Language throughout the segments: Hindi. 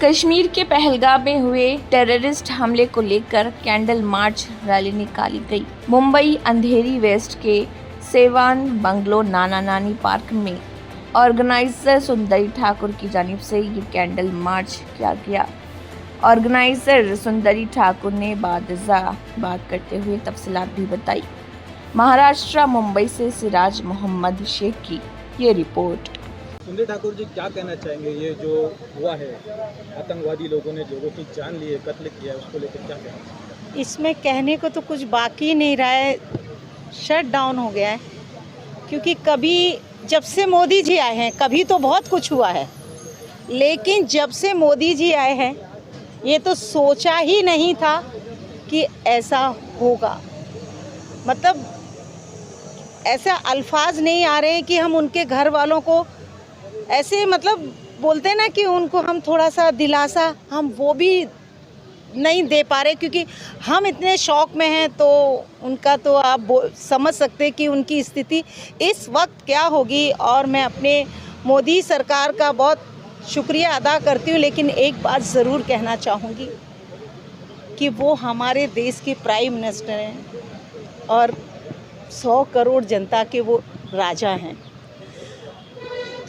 कश्मीर के पहलगाम में हुए टेररिस्ट हमले को लेकर कैंडल मार्च रैली निकाली गई। मुंबई अंधेरी वेस्ट के सेवान बंगलो नाना नानी पार्क में ऑर्गेनाइजर सुंदरी ठाकुर की जानिब से ये कैंडल मार्च किया गया। ऑर्गेनाइजर सुंदरी ठाकुर ने बात करते हुए तफसीलात भी बताई। महाराष्ट्र मुंबई से सिराज मोहम्मद शेख की ये रिपोर्ट। सुंदरी ठाकुर जी, क्या कहना चाहेंगे? ये जो हुआ है, आतंकवादी लोगों ने लोगों की जान ली है, कत्ल किया है, उसको लेकर क्या कहना? इसमें कहने को तो कुछ बाकी नहीं रहा है, शट डाउन हो गया है। क्योंकि कभी जब से मोदी जी आए हैं, कभी तो बहुत कुछ हुआ है, लेकिन जब से मोदी जी आए हैं ये तो सोचा ही नहीं था कि ऐसा होगा। मतलब ऐसा अल्फाज नहीं आ रहे हैं कि हम उनके घर वालों को ऐसे मतलब बोलते हैं ना कि उनको हम थोड़ा सा दिलासा हम वो भी नहीं दे पा रहे, क्योंकि हम इतने शौक में हैं। तो उनका तो आप समझ सकते हैं कि उनकी स्थिति इस वक्त क्या होगी। और मैं अपने मोदी सरकार का बहुत शुक्रिया अदा करती हूँ, लेकिन एक बात ज़रूर कहना चाहूँगी कि वो हमारे देश के प्राइम मिनिस्टर हैं और 100 करोड़ जनता के वो राजा हैं।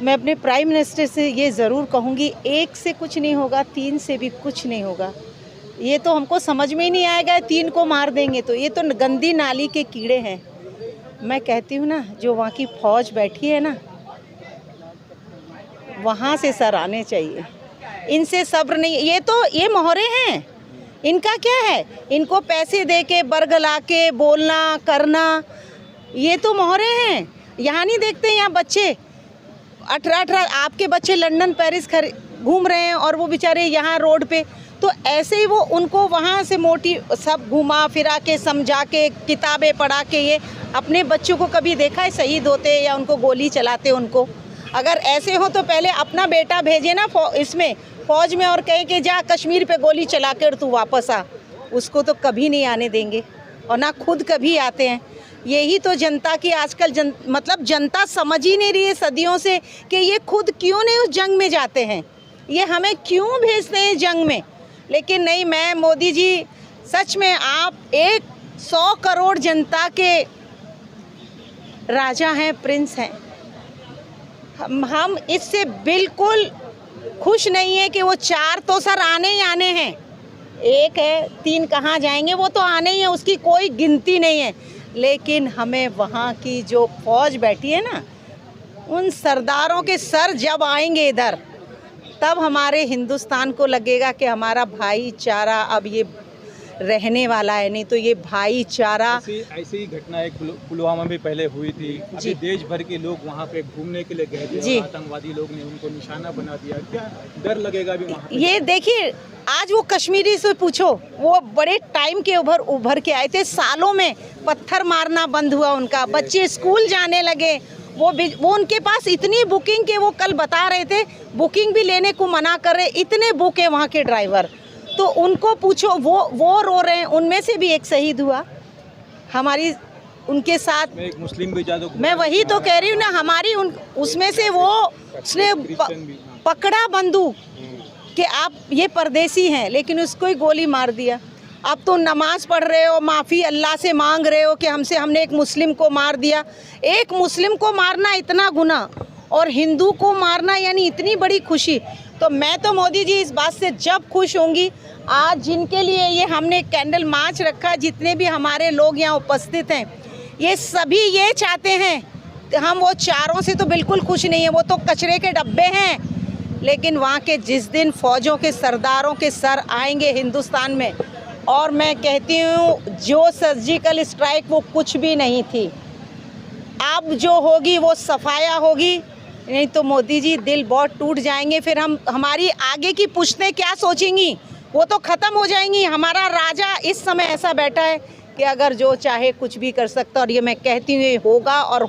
मैं अपने प्राइम मिनिस्टर से ये ज़रूर कहूँगी, एक से कुछ नहीं होगा, 3 से भी कुछ नहीं होगा। ये तो हमको समझ में ही नहीं आएगा, 3 को मार देंगे तो ये तो गंदी नाली के कीड़े हैं। मैं कहती हूँ ना, जो वहाँ की फ़ौज बैठी है ना, वहाँ से सर आने चाहिए। इनसे सब्र नहीं, ये मोहरे हैं। इनका क्या है? इनको पैसे दे के बरगला के बोलना करना, ये तो मोहरे हैं। यहाँ नहीं देखते, यहाँ बच्चे 18 आपके बच्चे लंदन पेरिस घूम रहे हैं और वो बेचारे यहाँ रोड पे। तो ऐसे ही वो उनको वहाँ से मोटी सब घुमा फिरा के समझा के किताबें पढ़ा के ये अपने बच्चों को कभी देखा है शहीद होते या उनको गोली चलाते? उनको अगर ऐसे हो तो पहले अपना बेटा भेजे ना इसमें फ़ौज में और कहे कि जा कश्मीर पे गोली चला कर तू वापस आ। उसको तो कभी नहीं आने देंगे और ना खुद कभी आते हैं। यही तो जनता की आजकल मतलब जनता समझ ही नहीं रही है सदियों से कि ये खुद क्यों नहीं उस जंग में जाते हैं, ये हमें क्यों भेजते हैं जंग में। लेकिन नहीं, मैं मोदी जी सच में आप 100 करोड़ जनता के राजा हैं, प्रिंस हैं। हम इससे बिल्कुल खुश नहीं है कि वो 4 तो सर आने ही आने हैं। 1 है, 3 कहाँ जाएंगे, वो तो आने ही है, उसकी कोई गिनती नहीं है। लेकिन हमें वहाँ की जो फ़ौज बैठी है ना, उन सरदारों के सर जब आएंगे इधर, तब हमारे हिंदुस्तान को लगेगा कि हमारा भाईचारा अब ये रहने वाला है। नहीं तो ये भाईचारा ऐसी ही घटना एक पुलवामा में पहले हुई थी। अभी देश भर के लोग वहाँ पे घूमने के लिए गए थे, आतंकवादी लोग ने उनको निशाना बना दिया। क्या डर लगेगा अभी वहाँ पे? ये देखिए, आज वो कश्मीरी से पूछो, वो बड़े टाइम के उभर के आए थे, सालों में पत्थर मारना बंद हुआ उनका, बच्चे स्कूल जाने लगे। वो उनके पास इतनी बुकिंग के वो कल बता रहे थे, बुकिंग भी लेने को मना कर रहे, इतने बुक है वहाँ के ड्राइवर। तो उनको पूछो, वो रो रहे हैं। उनमें से भी एक शहीद हुआ हमारी उनके साथ। एक मुस्लिम भी जादू, मैं वही तो कह रही हूँ ना, हमारी उसमें से उसने पकड़ा बंदूक कि आप ये परदेसी हैं, लेकिन उसको ही गोली मार दिया। अब तो नमाज पढ़ रहे हो, माफ़ी अल्लाह से मांग रहे हो कि हमने एक मुस्लिम को मार दिया। एक मुस्लिम को मारना इतना गुनाह और हिंदू को मारना यानी इतनी बड़ी खुशी। तो मैं तो मोदी जी इस बात से जब खुश होंगी, आज जिनके लिए ये हमने कैंडल मार्च रखा, जितने भी हमारे लोग यहाँ उपस्थित हैं, ये सभी ये चाहते हैं। हम वो 4 से तो बिल्कुल खुश नहीं है, वो तो कचरे के डब्बे हैं। लेकिन वहाँ के जिस दिन फ़ौजों के सरदारों के सर आएंगे हिंदुस्तान में, और मैं कहती हूँ जो सर्जिकल स्ट्राइक वो कुछ भी नहीं थी, अब जो होगी वो सफाया होगी। नहीं तो मोदी जी दिल बहुत टूट जाएंगे। फिर हमारी आगे की पुश्तें क्या सोचेंगी, वो तो ख़त्म हो जाएंगी। हमारा राजा इस समय ऐसा बैठा है कि अगर जो चाहे कुछ भी कर सकता। और ये मैं कहती हूँ, ये होगा और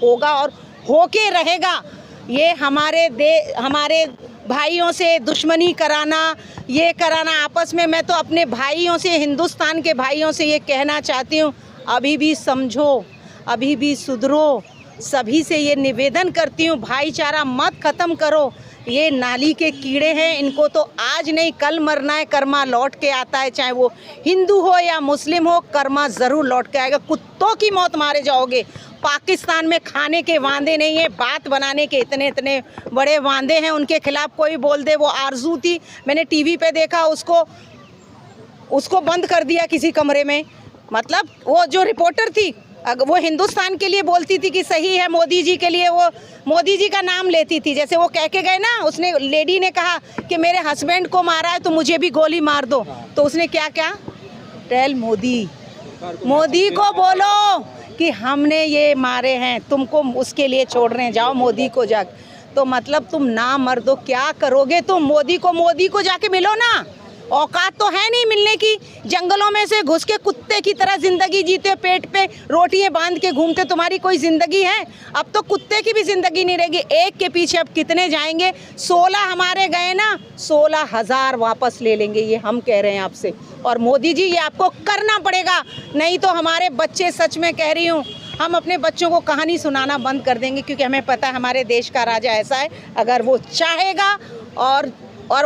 होके रहेगा। ये हमारे भाइयों से दुश्मनी कराना, ये कराना आपस में, मैं तो अपने भाइयों से, हिंदुस्तान के भाइयों से ये कहना चाहती हूँ, अभी भी समझो, अभी भी सुधरो। सभी से ये निवेदन करती हूँ, भाईचारा मत ख़त्म करो। ये नाली के कीड़े हैं, इनको तो आज नहीं कल मरना है, कर्मा लौट के आता है, चाहे वो हिंदू हो या मुस्लिम हो, कर्मा ज़रूर लौट के आएगा। कुत्तों की मौत मारे जाओगे। पाकिस्तान में खाने के वांदे नहीं है, बात बनाने के इतने इतने बड़े वांदे हैं। उनके खिलाफ कोई बोल दे, वो आरजू थी, मैंने टीवी पे देखा, उसको बंद कर दिया किसी कमरे में। मतलब वो जो रिपोर्टर थी, अगर वो हिंदुस्तान के लिए बोलती थी कि सही है, मोदी जी के लिए वो मोदी जी का नाम लेती थी। जैसे वो कह के गए ना, उसने लेडी ने कहा कि मेरे हस्बैंड को मारा है तो मुझे भी गोली मार दो, तो उसने क्या क्या टेल मोदी को बोलो कि हमने ये मारे हैं, तुमको उसके लिए छोड़ रहे हैं, जाओ मोदी को जा। तो मतलब तुम ना मर दो, क्या करोगे तुम? मोदी को जाके मिलो ना, औकात तो है नहीं मिलने की। जंगलों में से घुस के कुत्ते की तरह जिंदगी जीते, पेट पे रोटियां बांध के घूमते, तुम्हारी कोई जिंदगी है? अब तो कुत्ते की भी जिंदगी नहीं रहेगी। एक के पीछे अब कितने जाएंगे? 16 हमारे गए ना, 16,000 वापस ले लेंगे, ये हम कह रहे हैं आपसे। और मोदी जी ये आपको करना पड़ेगा, नहीं तो हमारे बच्चे, सच में कह रही हूँ, हम अपने बच्चों को कहानी सुनाना बंद कर देंगे, क्योंकि हमें पता है हमारे देश का राजा ऐसा है, अगर वो चाहेगा और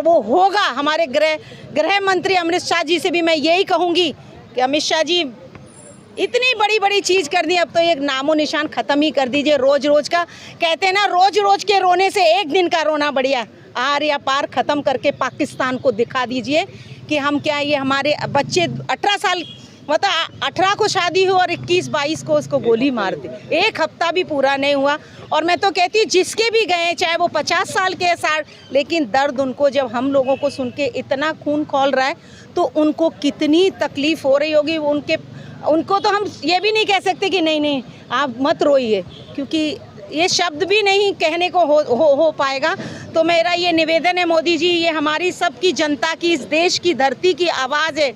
वो होगा। हमारे गृह मंत्री अमित शाह जी से भी मैं यही कहूँगी कि अमित शाह जी इतनी बड़ी बड़ी चीज़ कर दी, अब तो एक नामो निशान ख़त्म ही कर दीजिए। रोज़ रोज़ का कहते हैं ना, रोज़ रोज़ के रोने से एक दिन का रोना बढ़िया। आर या पार ख़त्म करके पाकिस्तान को दिखा दीजिए कि हम क्या, ये हमारे बच्चे 18 साल, मतलब 18 को शादी हुई और 21-22 को उसको गोली मार दी। एक हफ्ता भी पूरा नहीं हुआ। और मैं तो कहती हूँ जिसके भी गए, चाहे वो 50 साल के 60, लेकिन दर्द उनको, जब हम लोगों को सुन के इतना खून खौल रहा है तो उनको कितनी तकलीफ़ हो रही होगी। उनको तो हम ये भी नहीं कह सकते कि नहीं आप मत रोइए, क्योंकि ये शब्द भी नहीं कहने को हो पाएगा। तो मेरा ये निवेदन है मोदी जी, ये हमारी सबकी जनता की, इस देश की धरती की आवाज़ है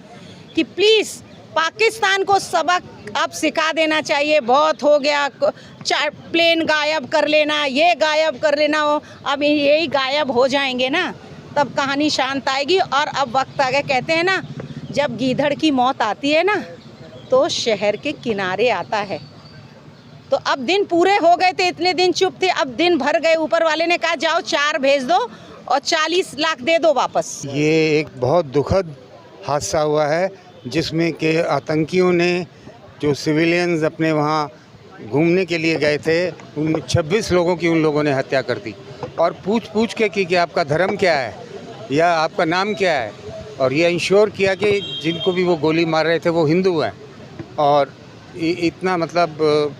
कि प्लीज़ पाकिस्तान को सबक अब सिखा देना चाहिए। बहुत हो गया, प्लेन गायब कर लेना, ये गायब कर लेना, हो अब यही गायब हो जाएंगे ना, तब कहानी शांत आएगी। और अब वक्त आ गया, कहते हैं ना, जब गीदड़ की मौत आती है ना तो शहर के किनारे आता है। तो अब दिन पूरे हो गए थे, इतने दिन चुप थे, अब दिन भर गए। ऊपर वाले ने कहा जाओ 4 भेज दो और 40 लाख दे दो वापस। ये एक बहुत दुखद हादसा हुआ है, जिसमें कि आतंकियों ने, जो सिविलियंस अपने वहाँ घूमने के लिए गए थे, उन 26 लोगों की उन लोगों ने हत्या कर दी। और पूछ के कि आपका धर्म क्या है या आपका नाम क्या है, और ये इंश्योर किया कि जिनको भी वो गोली मार रहे थे वो हिंदू हैं। और इतना मतलब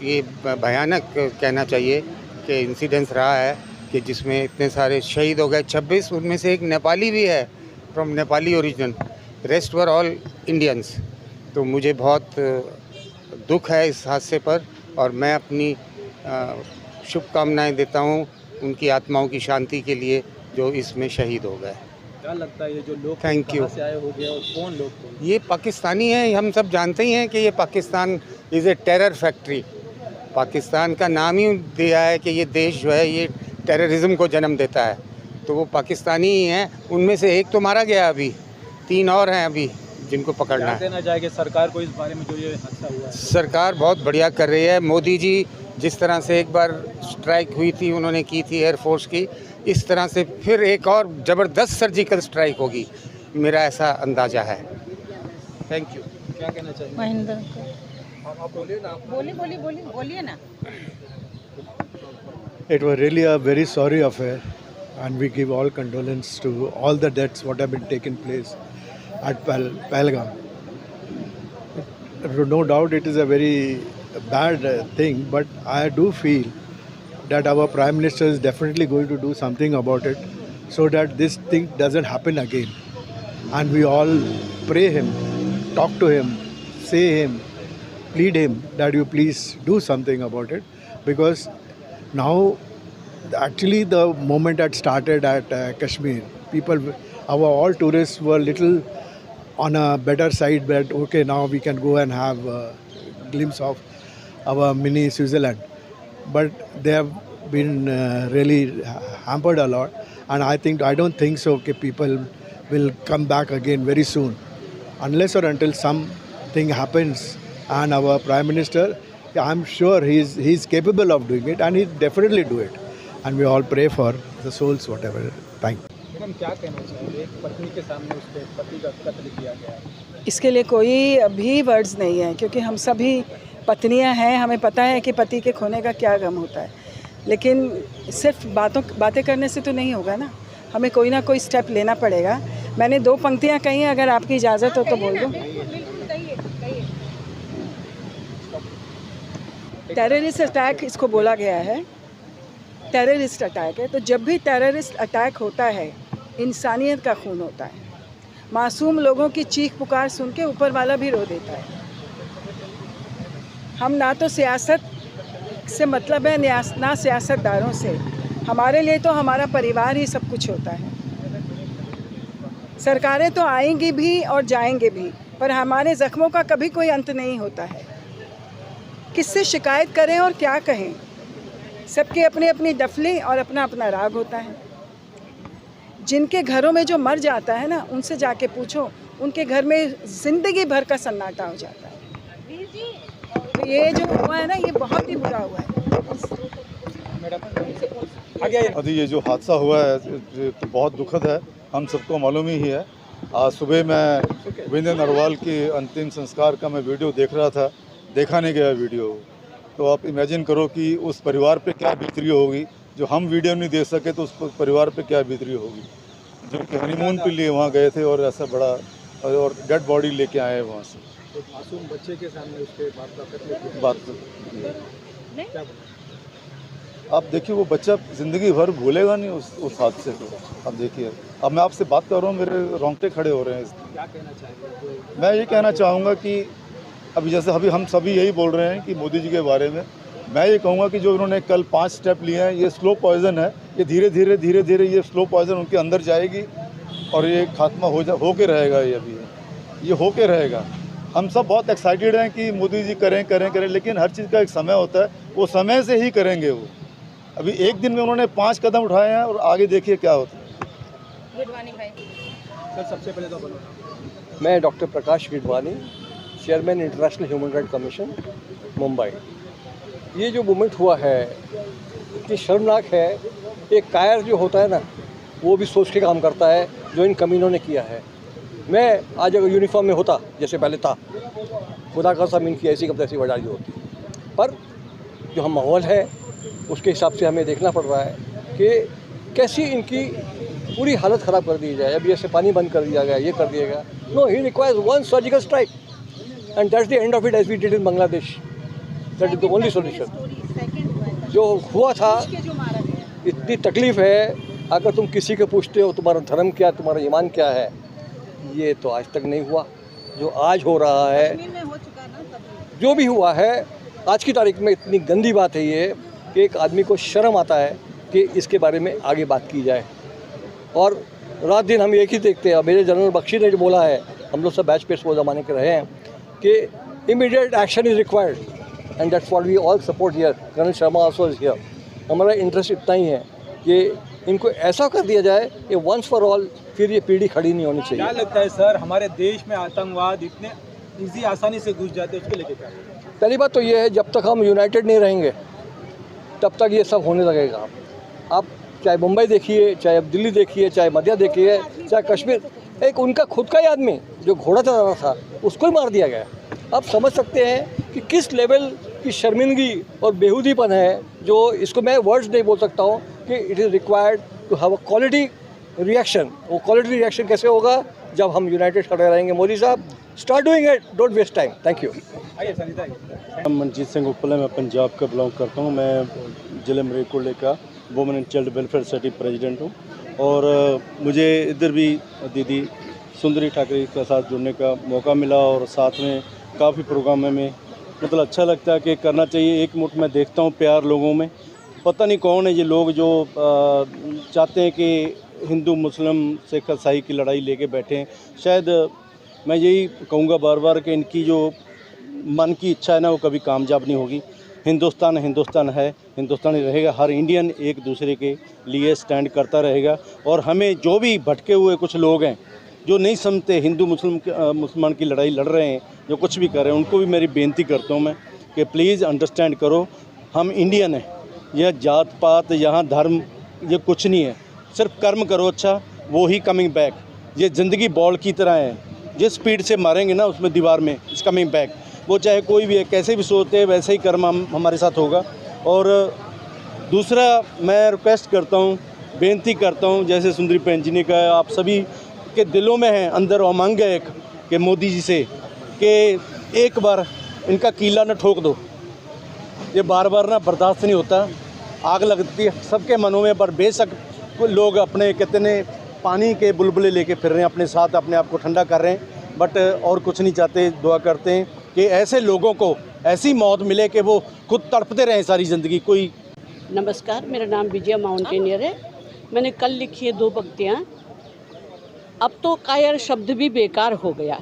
ये भयानक कहना चाहिए कि इंसिडेंस रहा है कि जिसमें इतने सारे शहीद हो गए। 26, उनमें से एक नेपाली भी है, from Nepali origin, rest were all Indians. तो मुझे बहुत दुख है इस हादसे पर, और मैं अपनी शुभकामनाएं देता हूं उनकी आत्माओं की शांति के लिए जो इसमें शहीद हो गए। क्या लगता है ये जो लोग थैंक यू कहाँ से आए होंगे और कौन लोग थे? ये पाकिस्तानी हैं, हम सब जानते ही हैं कि ये Pakistan is a terror factory. Pakistan का नाम ही दिया है कि ये देश जो है ये टेररिज्म को जन्म देता है, तो वो पाकिस्तानी ही हैं। उनमें से एक तो मारा गया, अभी 3 और हैं अभी जिनको पकड़ना है। क्या देना चाहेंगे सरकार को इस बारे में जो ये हादसा हुआ है? सरकार बहुत बढ़िया कर रही है। मोदी जी जिस तरह से एक बार स्ट्राइक हुई थी, उन्होंने की थी एयरफोर्स की, इस तरह से फिर एक और ज़बरदस्त सर्जिकल स्ट्राइक होगी, मेरा ऐसा अंदाज़ा है। Thank you. क्या कहना चाहिए? महेंद्र आप बोलिए ना। बोलिए ना। It was really a very sorry affair, and we give all condolence to all the deaths what have been taken place at Pahalgam. No doubt it is a very bad thing, but I do feel that our Prime Minister is definitely going to do something about it so that this thing doesn't happen again. And we all pray him, talk to him, say him, plead him that you please do something about it, because now actually the moment had started at Kashmir, people, all tourists were little on a better side, but okay, now we can go and have a glimpse of our mini Switzerland. But they have been really hampered a lot, and I don't think so. Okay, people will come back again very soon, unless or until something happens. And our Prime Minister, I'm sure he's capable of doing it, and he'll definitely do it. and we all pray for the souls, whatever. Thank you. Madam क्या कहना चाहिए, एक पत्नी के सामने उसके पति का कत्ल किया गया है। इसके लिए कोई भी वर्ड्स नहीं है, क्योंकि हम सभी पत्नियां हैं, हमें पता है कि पति के खोने का क्या गम होता है। लेकिन सिर्फ बातें करने से तो नहीं होगा ना, हमें कोई ना कोई स्टेप लेना पड़ेगा। मैंने 2 पंक्तियां कही हैं, अगर आपकी इजाज़त हो तो बोल दूं। टेररिस्ट अटैक इसको बोला गया है, टेररिस्ट अटैक है। तो जब भी टेररिस्ट अटैक होता है, इंसानियत का खून होता है। मासूम लोगों की चीख पुकार सुन के ऊपर वाला भी रो देता है। हम ना तो सियासत से मतलब है, ना सियासतदारों से। हमारे लिए तो हमारा परिवार ही सब कुछ होता है। सरकारें तो आएंगी भी और जाएंगे भी, पर हमारे ज़ख्मों का कभी कोई अंत नहीं होता है। किससे शिकायत करें और क्या कहें, सबकी अपनी अपनी डफली और अपना अपना राग होता है। जिनके घरों में जो मर जाता है ना, उनसे जाके पूछो, उनके घर में ज़िंदगी भर का सन्नाटा हो जाता है। तो ये जो हुआ है ना, ये बहुत ही बुरा हुआ है। अभी ये जो हादसा हुआ है ये तो बहुत दुखद है, हम सबको मालूम ही है। आज सुबह मैं विनय नरवाल के अंतिम संस्कार का मैं वीडियो देख रहा था, देखा नहीं गया वीडियो। तो आप इमेजिन करो कि उस परिवार पे क्या बीतरी होगी। जो हम वीडियो नहीं देख सके तो उस परिवार पे क्या बीतरी होगी, जो कि हनीमून के लिए वहाँ गए थे और ऐसा बड़ा और डेड बॉडी लेके आए वहाँ से। तो मासूम बच्चे के सामने उसके बाप का कत्ल किया। बात क्या आप देखिए, वो बच्चा ज़िंदगी भर भूलेगा नहीं उस हादसे को। अब देखिए, अब मैं आपसे बात कर रहा हूँ, मेरे रोंगटे खड़े हो रहे हैं। क्या कहना चाहिए? मैं ये कहना चाहूँगा कि अभी जैसे अभी हम सभी यही बोल रहे हैं कि मोदी जी के बारे में, मैं ये कहूँगा कि जो इन्होंने कल 5 स्टेप लिए हैं, ये स्लो पॉइजन है। ये धीरे धीरे ये स्लो पॉइजन उनके अंदर जाएगी और ये खात्मा हो के रहेगा। ये हो के रहेगा। हम सब बहुत एक्साइटेड हैं कि मोदी जी करें, लेकिन हर चीज़ का एक समय होता है, वो समय से ही करेंगे वो। अभी एक दिन में उन्होंने 5 कदम उठाए हैं और आगे देखिए क्या होता है। गुडवानी भाई सर, सबसे पहले तो बोलो। मैं doctor Prakash Gidwani, chairman international human right commission Mumbai. ये जो मूवमेंट हुआ है इतनी शर्मनाक है। एक कायर जो होता है ना, वो भी सोच के काम करता है, जो इन कमीनों ने किया है। मैं आज अगर यूनिफॉर्म में होता जैसे पहले था, खुदा का कसम इनकी ऐसी कब ऐसी वजह होती, पर जो हम माहौल है उसके हिसाब से हमें देखना पड़ रहा है कि कैसी इनकी पूरी हालत ख़राब कर दी जाए। अभी ऐसे पानी बंद कर दिया गया, ये कर दिया गया। No, he requires 1 surgical strike and that's the end of it as we did in Bangladesh. That is the only solution. जो हुआ था, इतनी तकलीफ़ है, अगर तुम किसी को पूछते हो तुम्हारा धर्म क्या, तुम्हारा ईमान क्या है, ये तो आज तक नहीं हुआ। जो आज हो रहा है, जो भी हुआ है आज की तारीख में, इतनी गंदी बात है ये कि एक आदमी को शर्म आता है कि इसके बारे में आगे बात की जाए। और रात दिन हम एक ही देखते हैं। मेरे जनरल बख्शी ने जो बोला है, हम लोग सब बैच पेट्स वो ज़माने के रहे हैं, कि immediate action is required and that's what we all support here. Colonel Sharma also is here. हमारा इंटरेस्ट इतना ही है कि इनको ऐसा कर दिया जाए कि वंस फॉर ऑल फिर ये पीढ़ी खड़ी नहीं होनी चाहिए। क्या लगता है सर, हमारे देश में आतंकवाद इतने ईजी आसानी से घुस जाते हैं, उसको लेके क्या? पहली बात तो ये है, जब तक हम यूनाइटेड नहीं रहेंगे तब तक ये सब होने लगेगा। आप चाहे मुंबई देखिए, चाहे दिल्ली देखिए, चाहे मध्य देखिए, चाहे कश्मीर, एक उनका खुद का ही आदमी जो घोड़ा चला रहा था उसको ही मार दिया गया। आप समझ सकते हैं कि किस लेवल की शर्मिंदगी और बेहूदीपन है, जो इसको मैं वर्ड्स नहीं बोल सकता हूँ कि it is required to have a quality reaction. वो क्वालिटी रिएक्शन कैसे होगा? जब हम यूनाइटेड खड़े रहेंगे। मोदी साहब, start doing it, don't waste time. Thank you. Manjeet Singh Uppal है, मैं पंजाब का बिलोंग करता हूँ। मैं जिले मरेकोले का women and child welfare society president हूँ। और मुझे इधर भी दीदी सुंदरी ठाकरे के साथ जुड़ने का मौका मिला और साथ में काफ़ी प्रोग्राम में मतलब अच्छा लगता है कि करना चाहिए। एक मुठ मैं देखता हूँ प्यार लोगों में। पता नहीं कौन है ये लोग जो चाहते हैं कि हिंदू मुस्लिम सिख ईसाई की लड़ाई लेके बैठे हैं। शायद मैं यही कहूँगा बार बार कि इनकी जो मन की इच्छा है ना, वो कभी कामयाब नहीं होगी। हिंदुस्तान हिंदुस्तान है, हिंदुस्तानी रहेगा। हर इंडियन एक दूसरे के लिए स्टैंड करता रहेगा। और हमें जो भी भटके हुए कुछ लोग हैं जो नहीं समझते, हिंदू मुसलमान की लड़ाई लड़ रहे हैं, जो कुछ भी कर रहे हैं, उनको भी मेरी बेनती करता हूँ मैं कि प्लीज़ अंडरस्टैंड करो, हम इंडियन हैं। यह जात पात, यहाँ धर्म, ये कुछ नहीं है। सिर्फ कर्म करो अच्छा, वो ही कमिंग बैक। ये ज़िंदगी बॉल की तरह है, जिस स्पीड से मारेंगे ना उसमें दीवार में, इस कमिंग बैक। वो चाहे कोई भी है, कैसे भी सोचते हैं वैसे ही कर्म हमारे साथ होगा। और दूसरा मैं रिक्वेस्ट करता हूँ, बेनती करता हूँ, जैसे सुंदरी बहन जी ने कहा, आप सभी के दिलों में है, अंदर उमंग है एक कि मोदी जी से कि एक बार इनका कीला न ठोक दो। ये बार बार ना बर्दाश्त नहीं होता, आग लगती है सबके मनों में। पर बेशक लोग अपने कितने पानी के बुलबुले लेके फिर रहे हैं अपने साथ, अपने आप को ठंडा कर रहे हैं, बट और कुछ नहीं चाहते। दुआ करते हैं कि ऐसे लोगों को ऐसी मौत मिले कि वो खुद तड़पते रहें सारी ज़िंदगी। कोई नमस्कार, मेरा नाम विजय माउंटेनियर है। मैंने कल लिखी है 2 पंक्तियाँ। अब तो कायर शब्द भी बेकार हो गया,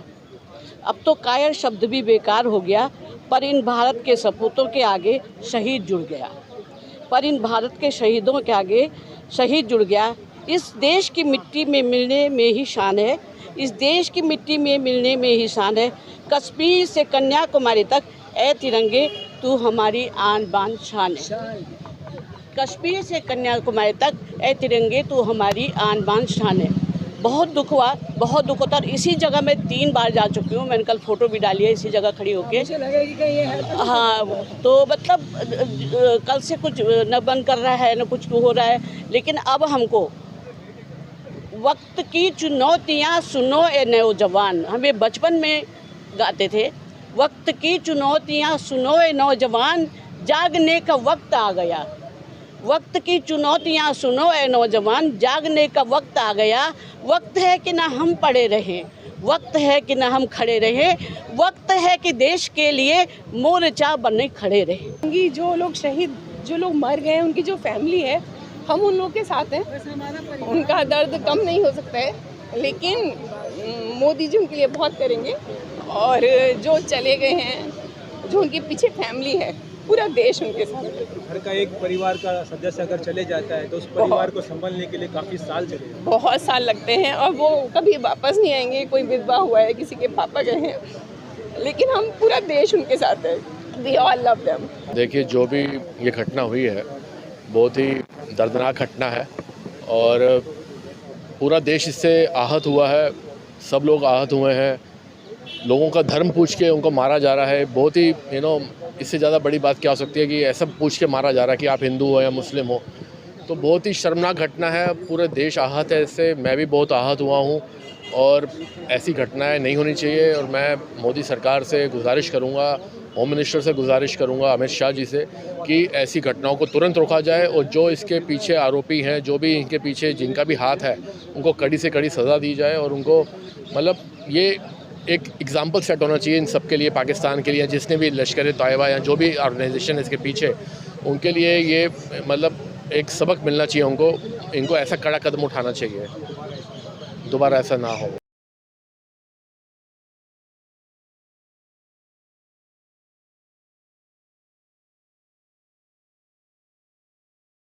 अब तो कायर शब्द भी बेकार हो गया, पर इन भारत के सपूतों के आगे शहीद जुड़ गया, पर इन भारत के शहीदों के आगे शहीद जुड़ गया। इस देश की मिट्टी में मिलने में ही शान है, इस देश की मिट्टी में मिलने में ही शान है। कश्मीर से कन्याकुमारी तक ए तिरंगे तू हमारी आन बान शान है। कश्मीर से कन्याकुमारी तक ए तिरंगे तू हमारी आन बान शान है। बहुत दुख हुआ, बहुत दुख होता। और इसी जगह मैं 3 बार जा चुकी हूँ, मैंने कल फ़ोटो भी डाली है इसी जगह खड़ी होके। हाँ, तो मतलब कल से कुछ न बन कर रहा है, न कुछ हो रहा है, लेकिन अब हमको वक्त की चुनौतियाँ सुनो ए नौजवान, हमें बचपन में गाते थे। वक्त की चुनौतियाँ सुनो ए नौजवान, जागने का वक्त आ गया। वक्त की चुनौतियाँ सुनो ए नौजवान, जागने का वक्त आ गया। वक्त है कि ना हम पड़े रहें, वक्त है कि ना हम खड़े रहें, वक्त है कि देश के लिए मोर्चा बने खड़े रहें। जो लोग शहीद, जो लोग मर गए, उनकी जो फैमिली है, हम उन लोगों के साथ हैं। उनका दर्द कम नहीं हो सकता है, लेकिन मोदी जी उनके लिए बहुत करेंगे। और जो चले गए हैं, जो उनके पीछे फैमिली है, पूरा देश उनके साथ है। घर का एक परिवार का सदस्य अगर चले जाता है तो उस परिवार को संभालने के लिए काफ़ी साल चले जाते हैं। बहुत साल लगते हैं और वो कभी वापस नहीं आएंगे। कोई विधवा हुआ है, किसी के पापा गए हैं, लेकिन हम पूरा देश उनके साथ है। We all love them. देखिए, जो भी ये घटना हुई है बहुत ही दर्दनाक घटना है और पूरा देश इससे आहत हुआ है। सब लोग आहत हुए हैं। लोगों का धर्म पूछ के उनको मारा जा रहा है। बहुत ही इससे ज़्यादा बड़ी बात क्या हो सकती है कि ऐसा पूछ के मारा जा रहा है कि आप हिंदू हो या मुस्लिम हो। तो बहुत ही शर्मनाक घटना है। पूरे देश आहत है इससे। मैं भी बहुत आहत हुआ हूँ और ऐसी घटनाएं नहीं होनी चाहिए। और मैं मोदी सरकार से गुजारिश करूँगा, होम मिनिस्टर से गुजारिश करूँगा, अमित शाह जी से, कि ऐसी घटनाओं को तुरंत रोका जाए और जो इसके पीछे आरोपी हैं, जो भी इनके पीछे जिनका भी हाथ है, उनको कड़ी से कड़ी सज़ा दी जाए। और उनको मतलब ये एक एग्जाम्पल सेट होना चाहिए इन सब के लिए, पाकिस्तान के लिए, जिसने भी लश्कर तैयबा या जो भी ऑर्गेनाइजेशन है इसके पीछे, उनके लिए ये मतलब एक सबक मिलना चाहिए उनको। इनको ऐसा कड़ा कदम उठाना चाहिए, दोबारा ऐसा ना हो।